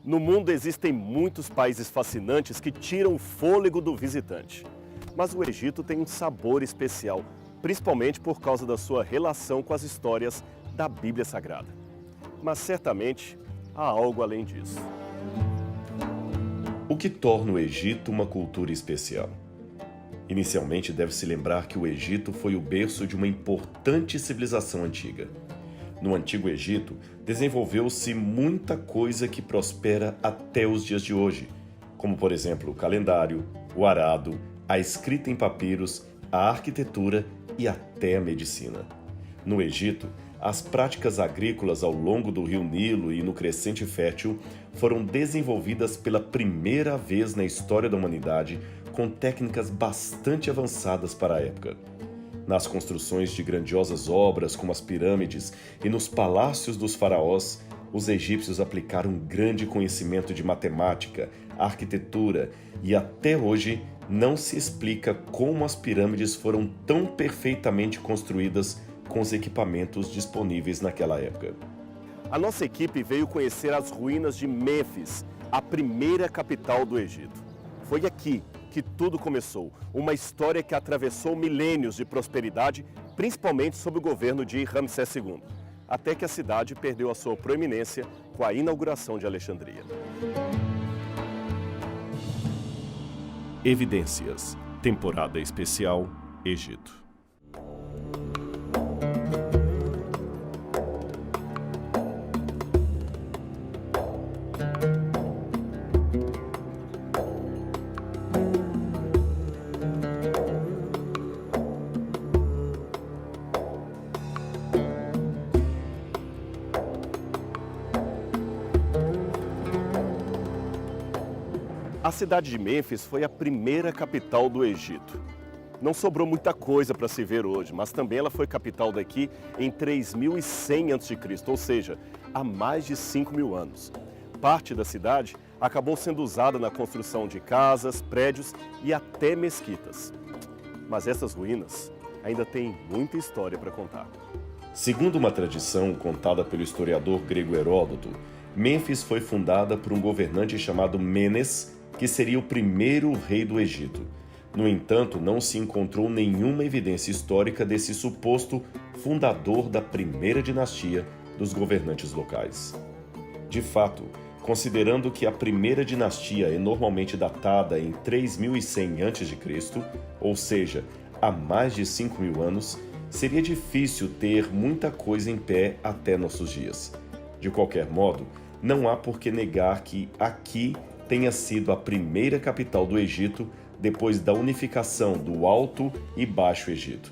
No mundo existem muitos países fascinantes que tiram o fôlego do visitante. Mas o Egito tem um sabor especial, principalmente por causa da sua relação com as histórias da Bíblia Sagrada. Mas certamente há algo além disso. O que torna o Egito uma cultura especial? Inicialmente, deve-se lembrar que o Egito foi o berço de uma importante civilização antiga. No Antigo Egito, desenvolveu-se muita coisa que prospera até os dias de hoje, como, por exemplo, o calendário, o arado, a escrita em papiros, a arquitetura e até a medicina. No Egito, as práticas agrícolas ao longo do rio Nilo e no Crescente Fértil foram desenvolvidas pela primeira vez na história da humanidade com técnicas bastante avançadas para a época. Nas construções de grandiosas obras como as pirâmides e nos palácios dos faraós, os egípcios aplicaram um grande conhecimento de matemática, arquitetura e até hoje não se explica como as pirâmides foram tão perfeitamente construídas com os equipamentos disponíveis naquela época. A nossa equipe veio conhecer as ruínas de Mênfis, a primeira capital do Egito. Foi aqui que tudo começou, uma história que atravessou milênios de prosperidade, principalmente sob o governo de Ramsés II, até que a cidade perdeu a sua proeminência com a inauguração de Alexandria. Evidências. Temporada especial, Egito. A cidade de Mênfis foi a primeira capital do Egito. Não sobrou muita coisa para se ver hoje, mas também ela foi capital daqui em 3100 a.C., ou seja, há mais de 5.000 anos. Parte da cidade acabou sendo usada na construção de casas, prédios e até mesquitas. Mas essas ruínas ainda têm muita história para contar. Segundo uma tradição contada pelo historiador grego Heródoto, Mênfis foi fundada por um governante chamado Mênes, que seria o primeiro rei do Egito. No entanto, não se encontrou nenhuma evidência histórica desse suposto fundador da primeira dinastia dos governantes locais. De fato, considerando que a primeira dinastia é normalmente datada em 3100 a.C., ou seja, há mais de 5.000 anos, seria difícil ter muita coisa em pé até nossos dias. De qualquer modo, não há por que negar que aqui tenha sido a primeira capital do Egito depois da unificação do Alto e Baixo Egito.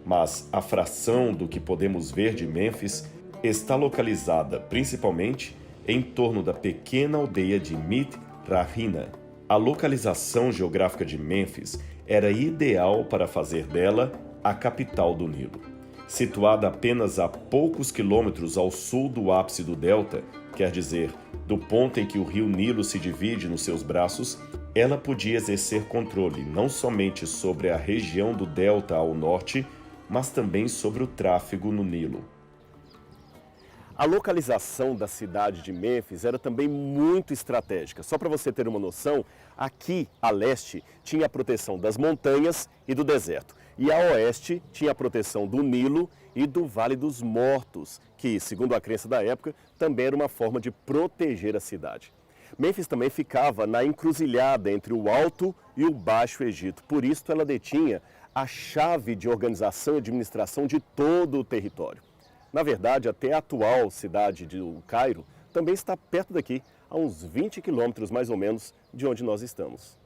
Mas a fração do que podemos ver de Mênfis está localizada principalmente em torno da pequena aldeia de Mit-Rahina. A localização geográfica de Mênfis era ideal para fazer dela a capital do Nilo. Situada apenas a poucos quilômetros ao sul do ápice do delta, quer dizer, do ponto em que o rio Nilo se divide nos seus braços, ela podia exercer controle não somente sobre a região do delta ao norte, mas também sobre o tráfego no Nilo. A localização da cidade de Mênfis era também muito estratégica. Só para você ter uma noção, aqui a leste tinha a proteção das montanhas e do deserto. E a oeste tinha a proteção do Nilo e do Vale dos Mortos, que, segundo a crença da época, também era uma forma de proteger a cidade. Mênfis também ficava na encruzilhada entre o Alto e o Baixo Egito. Por isso, ela detinha a chave de organização e administração de todo o território. Na verdade, até a atual cidade do Cairo também está perto daqui, a uns 20 quilômetros mais ou menos de onde nós estamos.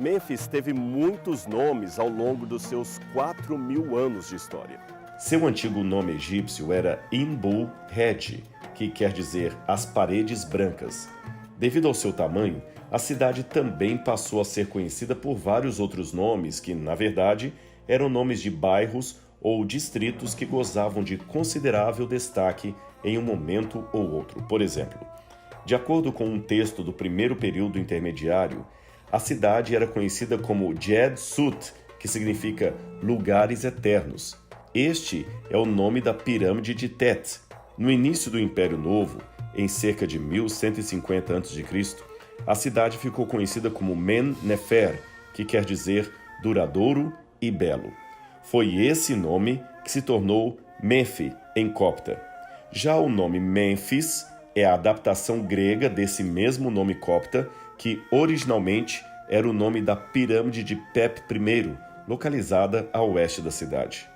Mênfis teve muitos nomes ao longo dos seus 4.000 anos de história. Seu antigo nome egípcio era Inbu-Hed, que quer dizer as paredes brancas. Devido ao seu tamanho, a cidade também passou a ser conhecida por vários outros nomes que, na verdade, eram nomes de bairros ou distritos que gozavam de considerável destaque em um momento ou outro. Por exemplo, de acordo com um texto do primeiro período intermediário, a cidade era conhecida como Jed Sut, que significa lugares eternos. Este é o nome da pirâmide de Tet. No início do Império Novo, em cerca de 1150 a.C., a cidade ficou conhecida como Men-Nefer, que quer dizer duradouro e belo. Foi esse nome que se tornou Menfi em copta. Já o nome Mênfis é a adaptação grega desse mesmo nome copta, que originalmente era o nome da pirâmide de Pep I, localizada a oeste da cidade.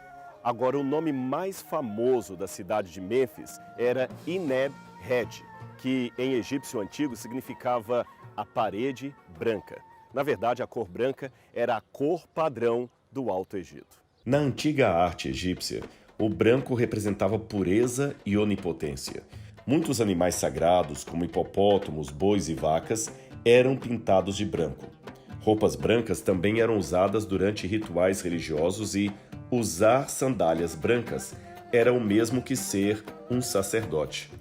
Agora, o nome mais famoso da cidade de Mênfis era Ineb-Hed, que em egípcio antigo significava a parede branca. Na verdade, a cor branca era a cor padrão do Alto Egito. Na antiga arte egípcia, o branco representava pureza e onipotência. Muitos animais sagrados, como hipopótamos, bois e vacas, eram pintados de branco. Roupas brancas também eram usadas durante rituais religiosos e usar sandálias brancas era o mesmo que ser um sacerdote.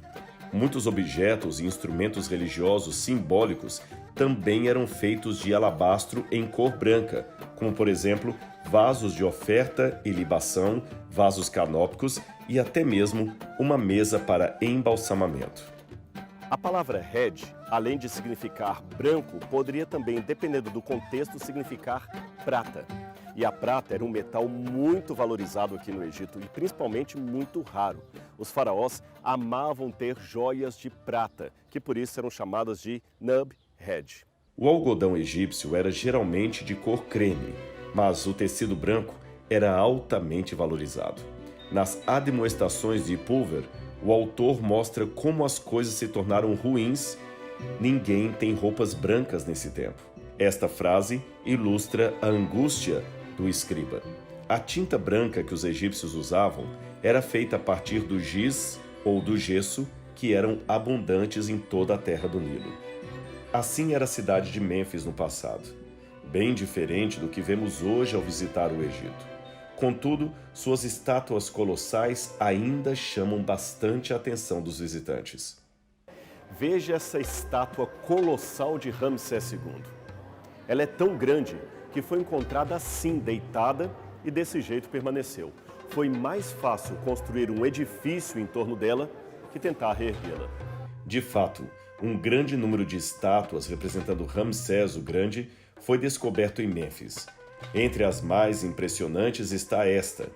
Muitos objetos e instrumentos religiosos simbólicos também eram feitos de alabastro em cor branca, como, por exemplo, vasos de oferta e libação, vasos canópicos e até mesmo uma mesa para embalsamamento. A palavra red, além de significar branco, poderia também, dependendo do contexto, significar prata. E a prata era um metal muito valorizado aqui no Egito e principalmente muito raro. Os faraós amavam ter joias de prata, que por isso eram chamadas de nub-red. O algodão egípcio era geralmente de cor creme, mas o tecido branco era altamente valorizado. Nas admoestações de Pulver, o autor mostra como as coisas se tornaram ruins. Ninguém tem roupas brancas nesse tempo. Esta frase ilustra a angústia do escriba. A tinta branca que os egípcios usavam era feita a partir do giz ou do gesso, que eram abundantes em toda a terra do Nilo. Assim era a cidade de Mênfis no passado, bem diferente do que vemos hoje ao visitar o Egito. Contudo, suas estátuas colossais ainda chamam bastante a atenção dos visitantes. Veja essa estátua colossal de Ramsés II. Ela é tão grande que foi encontrada assim, deitada, e desse jeito permaneceu. Foi mais fácil construir um edifício em torno dela que tentar reerguê-la. De fato, um grande número de estátuas representando Ramsés o Grande foi descoberto em Mênfis. Entre as mais impressionantes está esta,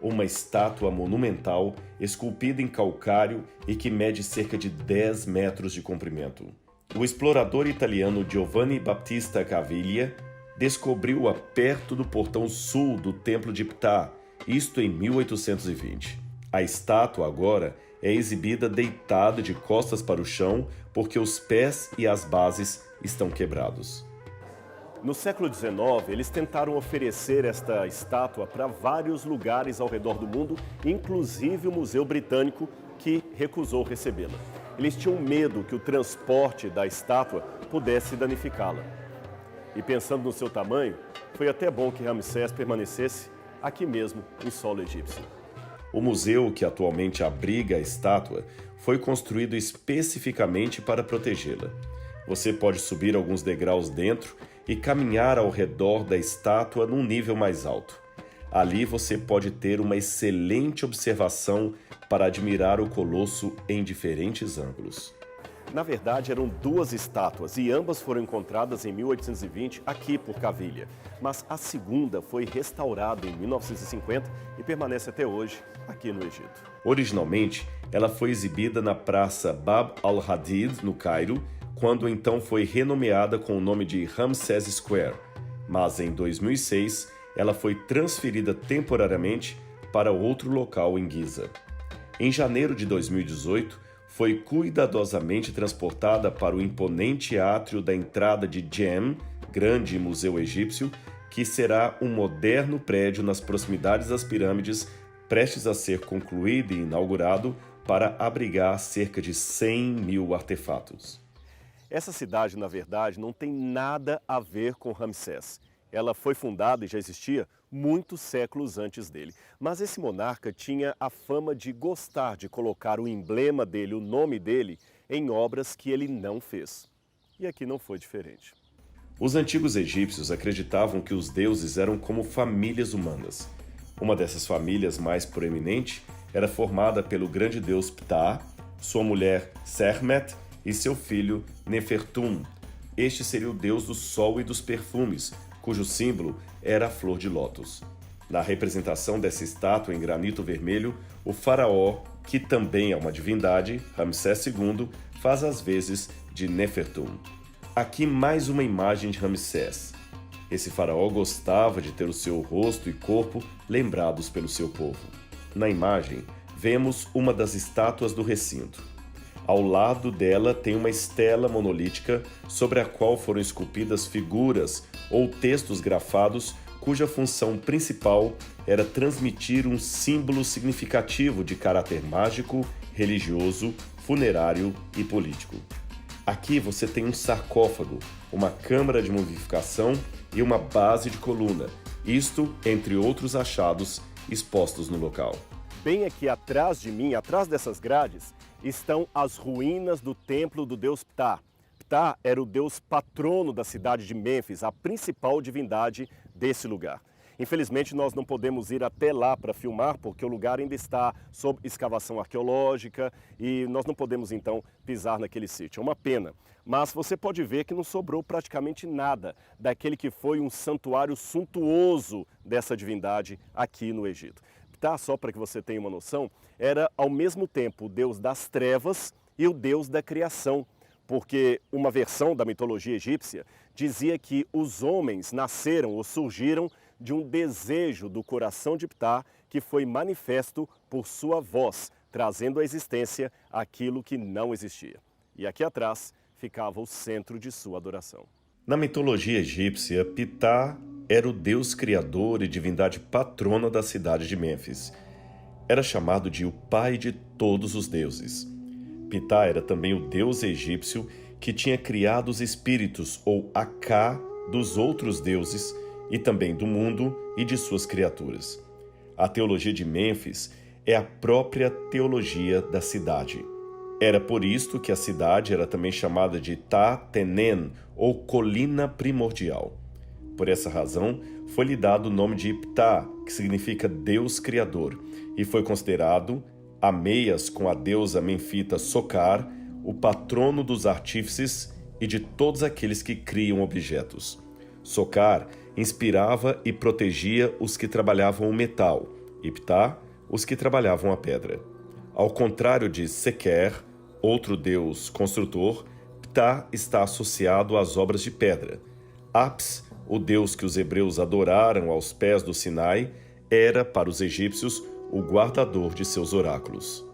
uma estátua monumental esculpida em calcário e que mede cerca de 10 metros de comprimento. O explorador italiano Giovanni Battista Caviglia descobriu-a perto do portão sul do Templo de Ptah, isto em 1820. A estátua agora é exibida deitada de costas para o chão porque os pés e as bases estão quebrados. No século XIX, eles tentaram oferecer esta estátua para vários lugares ao redor do mundo, inclusive o Museu Britânico, que recusou recebê-la. Eles tinham medo que o transporte da estátua pudesse danificá-la. E pensando no seu tamanho, foi até bom que Ramsés permanecesse aqui mesmo, em solo egípcio. O museu que atualmente abriga a estátua foi construído especificamente para protegê-la. Você pode subir alguns degraus dentro e caminhar ao redor da estátua num nível mais alto. Ali você pode ter uma excelente observação para admirar o colosso em diferentes ângulos. Na verdade, eram duas estátuas e ambas foram encontradas em 1820 aqui por Caviglia. Mas a segunda foi restaurada em 1950 e permanece até hoje aqui no Egito. Originalmente, ela foi exibida na Praça Bab al-Hadid, no Cairo, quando então foi renomeada com o nome de Ramses Square. Mas em 2006, ela foi transferida temporariamente para outro local em Giza. Em janeiro de 2018, foi cuidadosamente transportada para o imponente átrio da entrada de Djem, grande museu egípcio, que será um moderno prédio nas proximidades das pirâmides, prestes a ser concluído e inaugurado para abrigar cerca de 100 mil artefatos. Essa cidade, na verdade, não tem nada a ver com Ramsés. Ela foi fundada e já existia muitos séculos antes dele. Mas esse monarca tinha a fama de gostar de colocar o emblema dele, o nome dele, em obras que ele não fez. E aqui não foi diferente. Os antigos egípcios acreditavam que os deuses eram como famílias humanas. Uma dessas famílias mais proeminente era formada pelo grande deus Ptah, sua mulher Sekhmet e seu filho Nefertum. Este seria o deus do sol e dos perfumes, cujo símbolo era a flor de lótus. Na representação dessa estátua em granito vermelho, o faraó, que também é uma divindade, Ramsés II, faz as vezes de Nefertum. Aqui mais uma imagem de Ramsés. Esse faraó gostava de ter o seu rosto e corpo lembrados pelo seu povo. Na imagem, vemos uma das estátuas do recinto. Ao lado dela tem uma estela monolítica sobre a qual foram esculpidas figuras ou textos grafados cuja função principal era transmitir um símbolo significativo de caráter mágico, religioso, funerário e político. Aqui você tem um sarcófago, uma câmara de mumificação e uma base de coluna, isto entre outros achados expostos no local. Bem aqui atrás de mim, atrás dessas grades, estão as ruínas do templo do deus Ptah. Ptah era o deus patrono da cidade de Mênfis, a principal divindade desse lugar. Infelizmente, nós não podemos ir até lá para filmar, porque o lugar ainda está sob escavação arqueológica e nós não podemos, então, pisar naquele sítio. É uma pena. Mas você pode ver que não sobrou praticamente nada daquele que foi um santuário suntuoso dessa divindade aqui no Egito. Ptah, só para que você tenha uma noção, era ao mesmo tempo o deus das trevas e o deus da criação, porque uma versão da mitologia egípcia dizia que os homens nasceram ou surgiram de um desejo do coração de Ptah que foi manifesto por sua voz, trazendo à existência aquilo que não existia. E aqui atrás ficava o centro de sua adoração. Na mitologia egípcia, Ptah era o deus criador e divindade patrona da cidade de Mênfis. Era chamado de o pai de todos os deuses. Ptah era também o deus egípcio que tinha criado os espíritos, ou Aká, dos outros deuses, e também do mundo e de suas criaturas. A teologia de Mênfis é a própria teologia da cidade. Era por isto que a cidade era também chamada de Ta-Tenen, ou colina primordial. Por essa razão, foi-lhe dado o nome de Ptah, que significa Deus Criador, e foi considerado, a meias com a deusa menfita Socar, o patrono dos artífices e de todos aqueles que criam objetos. Socar inspirava e protegia os que trabalhavam o metal, e Ptah, os que trabalhavam a pedra. Ao contrário de Seker, outro deus construtor, Ptah está associado às obras de pedra. Apis, o deus que os hebreus adoraram aos pés do Sinai, era, para os egípcios, o guardador de seus oráculos.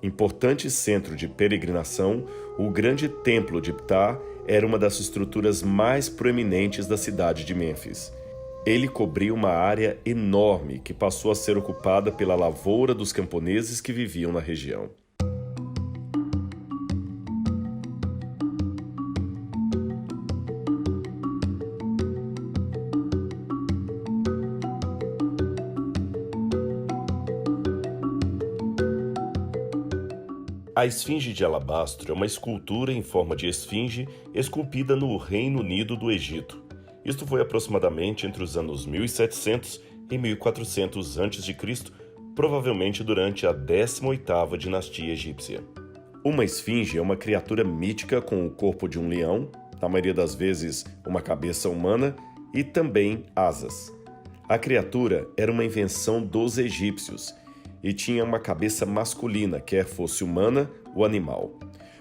Importante centro de peregrinação, o grande templo de Ptah era uma das estruturas mais proeminentes da cidade de Mênfis. Ele cobria uma área enorme que passou a ser ocupada pela lavoura dos camponeses que viviam na região. A esfinge de alabastro é uma escultura em forma de esfinge esculpida no Reino Unido do Egito. Isto foi aproximadamente entre os anos 1700 e 1400 a.C., provavelmente durante a 18ª dinastia egípcia. Uma esfinge é uma criatura mítica com o corpo de um leão, na maioria das vezes uma cabeça humana, e também asas. A criatura era uma invenção dos egípcios e tinha uma cabeça masculina, quer fosse humana ou animal.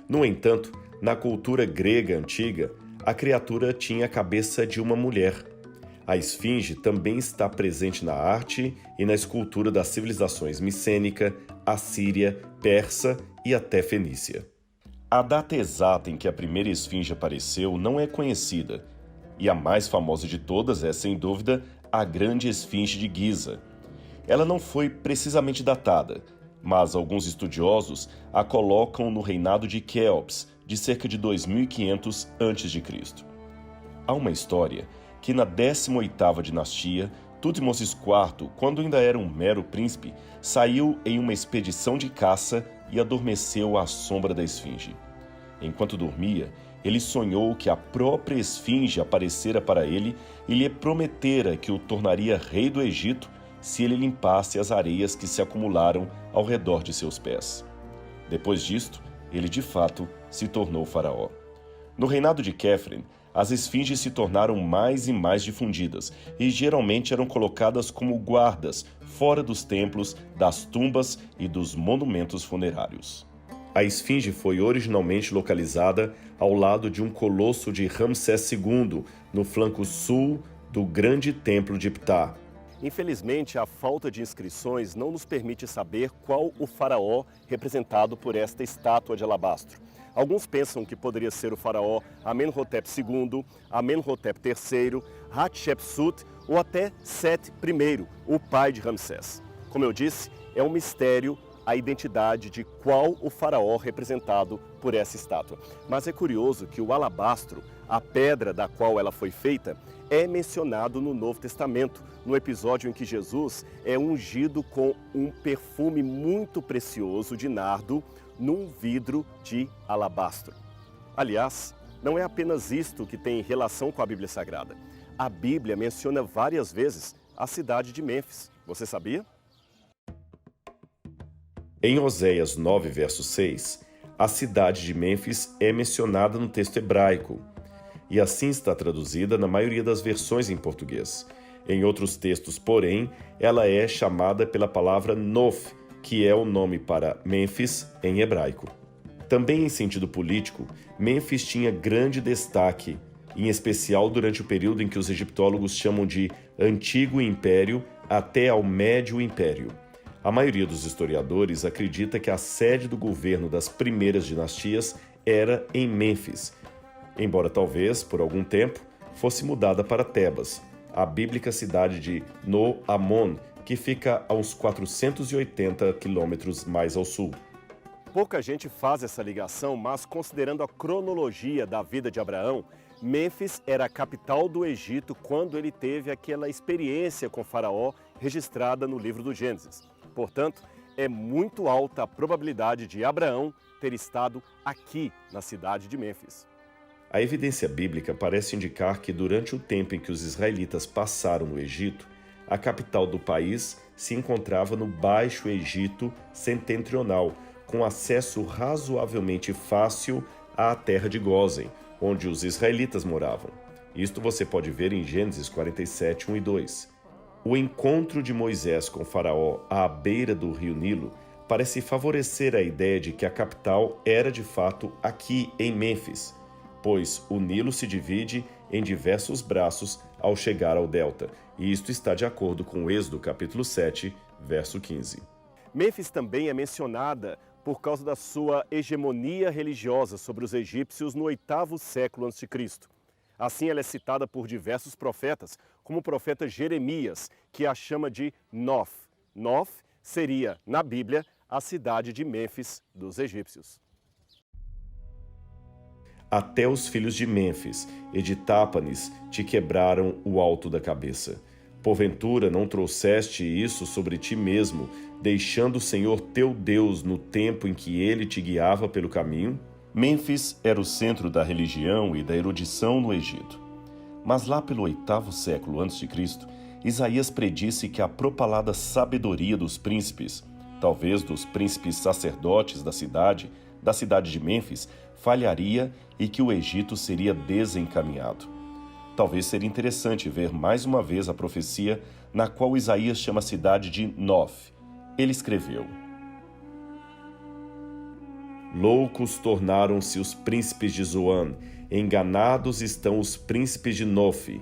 No entanto, na cultura grega antiga, a criatura tinha a cabeça de uma mulher. A esfinge também está presente na arte e na escultura das civilizações micênica, assíria, persa e até fenícia. A data exata em que a primeira esfinge apareceu não é conhecida, e a mais famosa de todas é, sem dúvida, a Grande Esfinge de Giza. Ela não foi precisamente datada, mas alguns estudiosos a colocam no reinado de Quéops, de cerca de 2500 a.C. Há uma história que na 18ª dinastia, Tutmosis IV, quando ainda era um mero príncipe, saiu em uma expedição de caça e adormeceu à sombra da esfinge. Enquanto dormia, ele sonhou que a própria esfinge aparecera para ele e lhe prometera que o tornaria rei do Egito se ele limpasse as areias que se acumularam ao redor de seus pés. Depois disto, ele de fato se tornou faraó. No reinado de Quefren, as esfinges se tornaram mais e mais difundidas e geralmente eram colocadas como guardas fora dos templos, das tumbas e dos monumentos funerários. A esfinge foi originalmente localizada ao lado de um colosso de Ramsés II, no flanco sul do grande templo de Ptah. Infelizmente, a falta de inscrições não nos permite saber qual o faraó representado por esta estátua de alabastro. Alguns pensam que poderia ser o faraó Amenhotep II, Amenhotep III, Hatshepsut ou até Sete I, o pai de Ramsés. Como eu disse, é um mistério a identidade de qual o faraó representado por essa estátua. Mas é curioso que o alabastro, a pedra da qual ela foi feita, é mencionado no Novo Testamento, no episódio em que Jesus é ungido com um perfume muito precioso de nardo num vidro de alabastro. Aliás, não é apenas isto que tem relação com a Bíblia Sagrada. A Bíblia menciona várias vezes a cidade de Mênfis. Você sabia? Em Oséias 9, verso 6, a cidade de Mênfis é mencionada no texto hebraico, e assim está traduzida na maioria das versões em português. Em outros textos, porém, ela é chamada pela palavra Nof, que é o nome para Mênfis em hebraico. Também em sentido político, Mênfis tinha grande destaque, em especial durante o período em que os egiptólogos chamam de Antigo Império até ao Médio Império. A maioria dos historiadores acredita que a sede do governo das primeiras dinastias era em Mênfis, embora talvez, por algum tempo, fosse mudada para Tebas, a bíblica cidade de No-Amon, que fica a uns 480 quilômetros mais ao sul. Pouca gente faz essa ligação, mas considerando a cronologia da vida de Abraão, Mênfis era a capital do Egito quando ele teve aquela experiência com Faraó registrada no livro do Gênesis. Portanto, é muito alta a probabilidade de Abraão ter estado aqui na cidade de Mênfis. A evidência bíblica parece indicar que durante o tempo em que os israelitas passaram no Egito, a capital do país se encontrava no Baixo Egito Setentrional, com acesso razoavelmente fácil à terra de Gósen, onde os israelitas moravam. Isto você pode ver em Gênesis 47, 1 e 2. O encontro de Moisés com Faraó à beira do rio Nilo parece favorecer a ideia de que a capital era de fato aqui em Mênfis, pois o Nilo se divide em diversos braços ao chegar ao delta, e isto está de acordo com o Êxodo capítulo 7, verso 15. Mênfis também é mencionada por causa da sua hegemonia religiosa sobre os egípcios no 8º século a.C. Assim, ela é citada por diversos profetas, como o profeta Jeremias, que a chama de Nof. Nof seria, na Bíblia, a cidade de Mênfis dos egípcios. Até os filhos de Mênfis e de Tápanes te quebraram o alto da cabeça. Porventura não trouxeste isso sobre ti mesmo, deixando o Senhor teu Deus no tempo em que ele te guiava pelo caminho? Mênfis era o centro da religião e da erudição no Egito. Mas lá pelo 8º século a.C., Isaías predisse que a propalada sabedoria dos príncipes, talvez dos príncipes sacerdotes da cidade de Mênfis, falharia e que o Egito seria desencaminhado. Talvez seria interessante ver mais uma vez a profecia na qual Isaías chama a cidade de Nof. Ele escreveu: Loucos tornaram-se os príncipes de Zoan, enganados estão os príncipes de Nof.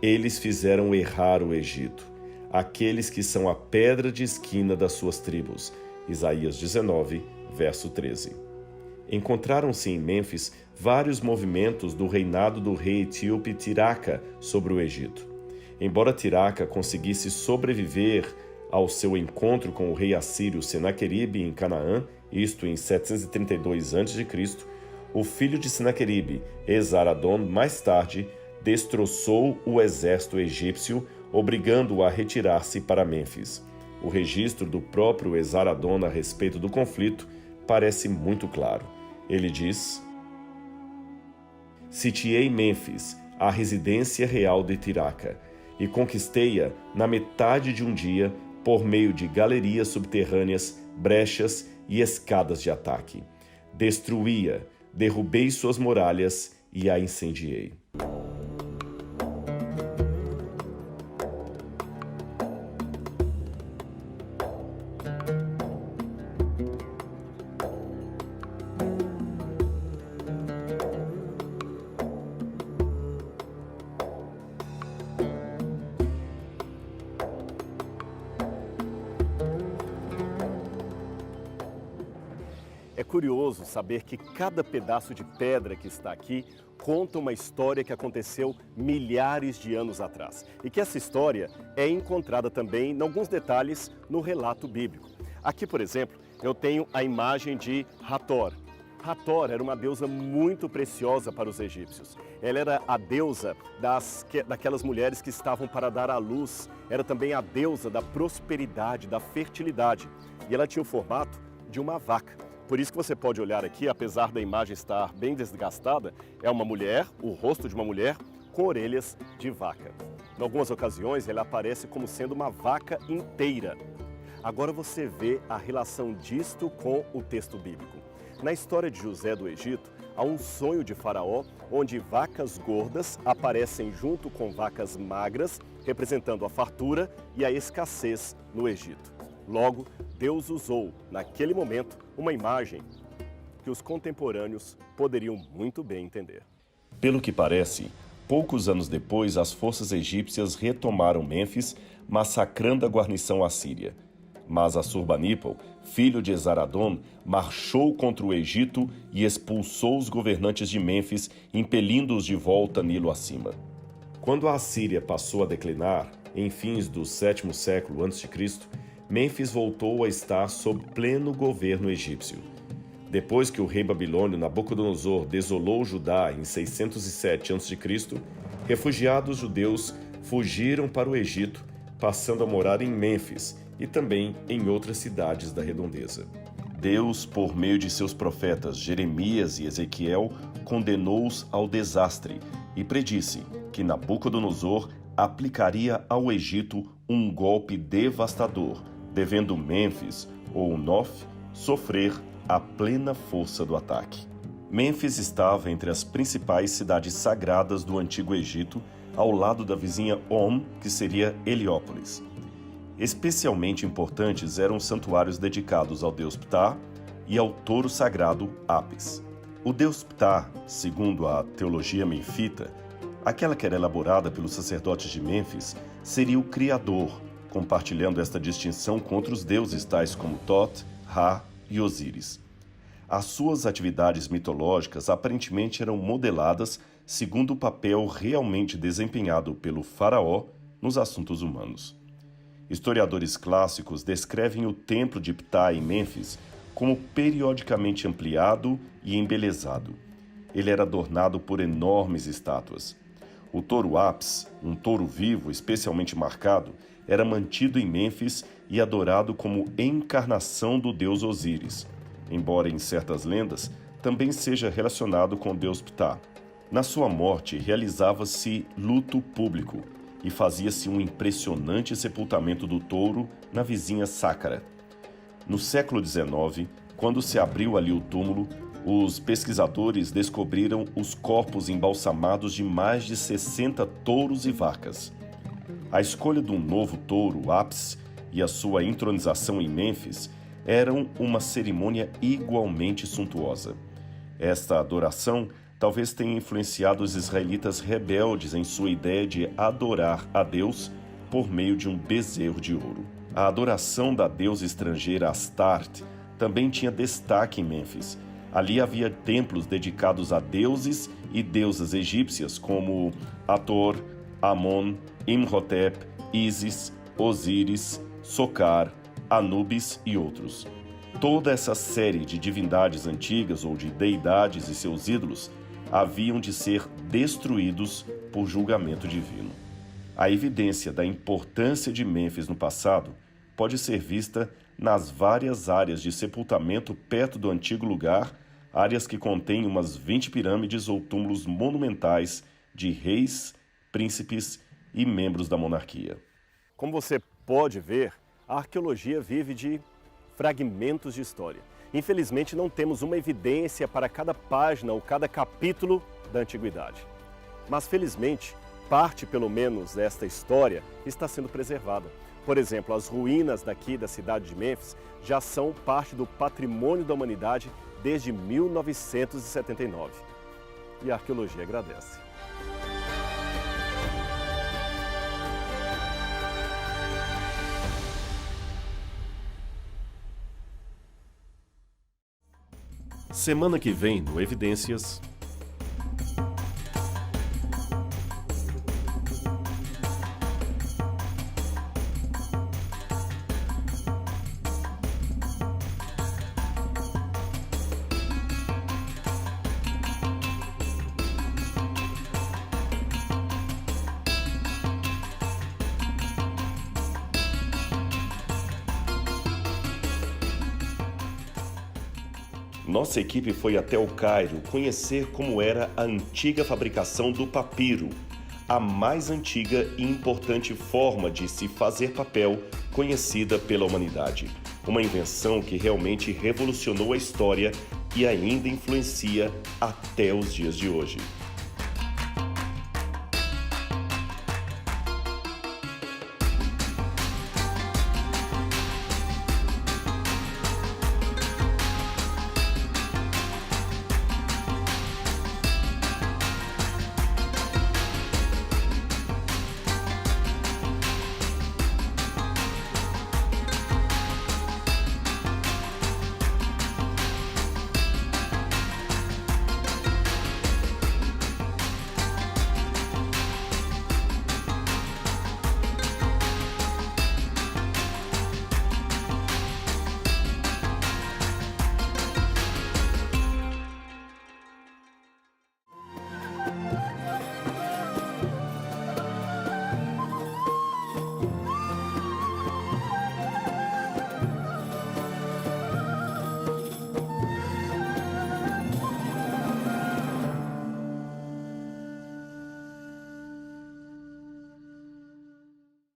Eles fizeram errar o Egito, aqueles que são a pedra de esquina das suas tribos. Isaías 19, verso 13. Encontraram-se em Mênfis vários movimentos do reinado do rei etíope Tiraca sobre o Egito. Embora Tiraca conseguisse sobreviver ao seu encontro com o rei assírio Senaqueribe em Canaã, isto em 732 a.C., o filho de Sinaqueribe, Esar-Adon, mais tarde, destroçou o exército egípcio, obrigando-o a retirar-se para Mênfis. O registro do próprio Esar-Adon a respeito do conflito parece muito claro. Ele diz: sitiei Mênfis, a residência real de Tiraca, e conquistei-a na metade de um dia por meio de galerias subterrâneas, brechas e escadas de ataque. Destruí-a, derrubei suas muralhas e a incendiei. É curioso saber que cada pedaço de pedra que está aqui conta uma história que aconteceu milhares de anos atrás. E que essa história é encontrada também em alguns detalhes no relato bíblico. Aqui, por exemplo, eu tenho a imagem de Hathor. Hathor era uma deusa muito preciosa para os egípcios. Ela era a deusa daquelas mulheres que estavam para dar à luz. Era também a deusa da prosperidade, da fertilidade. E ela tinha o formato de uma vaca. Por isso que você pode olhar aqui, apesar da imagem estar bem desgastada, é uma mulher, o rosto de uma mulher, com orelhas de vaca. Em algumas ocasiões, ela aparece como sendo uma vaca inteira. Agora você vê a relação disto com o texto bíblico. Na história de José do Egito, há um sonho de Faraó, onde vacas gordas aparecem junto com vacas magras, representando a fartura e a escassez no Egito. Logo, Deus usou, naquele momento, uma imagem que os contemporâneos poderiam muito bem entender. Pelo que parece, poucos anos depois, as forças egípcias retomaram Mênfis, massacrando a guarnição assíria. Mas Assurbanipal, filho de Esar-Adon, marchou contra o Egito e expulsou os governantes de Mênfis, impelindo-os de volta Nilo acima. Quando a Assíria passou a declinar, em fins do 7º século a.C., Mênfis voltou a estar sob pleno governo egípcio. Depois que o rei babilônio Nabucodonosor desolou Judá em 607 a.C., refugiados judeus fugiram para o Egito, passando a morar em Mênfis e também em outras cidades da redondeza. Deus, por meio de seus profetas Jeremias e Ezequiel, condenou-os ao desastre e predisse que Nabucodonosor aplicaria ao Egito um golpe devastador, devendo Mênfis, ou Nof, sofrer a plena força do ataque. Mênfis estava entre as principais cidades sagradas do Antigo Egito, ao lado da vizinha Om, que seria Heliópolis. Especialmente importantes eram os santuários dedicados ao deus Ptah e ao touro sagrado Apis. O deus Ptah, segundo a teologia menfita, aquela que era elaborada pelos sacerdotes de Mênfis, seria o criador, compartilhando esta distinção com outros deuses tais como Tot, Ra e Osíris. As suas atividades mitológicas aparentemente eram modeladas segundo o papel realmente desempenhado pelo faraó nos assuntos humanos. Historiadores clássicos descrevem o templo de Ptah em Mênfis como periodicamente ampliado e embelezado. Ele era adornado por enormes estátuas. O touro Apis, um touro vivo especialmente marcado, era mantido em Mênfis e adorado como encarnação do deus Osíris, embora em certas lendas também seja relacionado com o deus Ptah. Na sua morte, realizava-se luto público e fazia-se um impressionante sepultamento do touro na vizinha Sácara. No século XIX, quando se abriu ali o túmulo, os pesquisadores descobriram os corpos embalsamados de mais de 60 touros e vacas. A escolha de um novo touro, Apis, e a sua entronização em Mênfis eram uma cerimônia igualmente suntuosa. Esta adoração talvez tenha influenciado os israelitas rebeldes em sua ideia de adorar a Deus por meio de um bezerro de ouro. A adoração da deusa estrangeira Astarte também tinha destaque em Mênfis. Ali havia templos dedicados a deuses e deusas egípcias como Hathor, Amon, Imhotep, Ísis, Osíris, Socar, Anubis e outros. Toda essa série de divindades antigas ou de deidades e seus ídolos haviam de ser destruídos por julgamento divino. A evidência da importância de Mênfis no passado pode ser vista nas várias áreas de sepultamento perto do antigo lugar, áreas que contêm umas 20 pirâmides ou túmulos monumentais de reis, príncipes e membros da monarquia. Como você pode ver, a arqueologia vive de fragmentos de história. Infelizmente, não temos uma evidência para cada página ou cada capítulo da antiguidade. Mas, felizmente, parte, pelo menos, desta história está sendo preservada. Por exemplo, as ruínas daqui da cidade de Mênfis já são parte do patrimônio da humanidade desde 1979. E a arqueologia agradece. Semana que vem, no Evidências... Nossa equipe foi até o Cairo conhecer como era a antiga fabricação do papiro, a mais antiga e importante forma de se fazer papel conhecida pela humanidade. Uma invenção que realmente revolucionou a história e ainda influencia até os dias de hoje.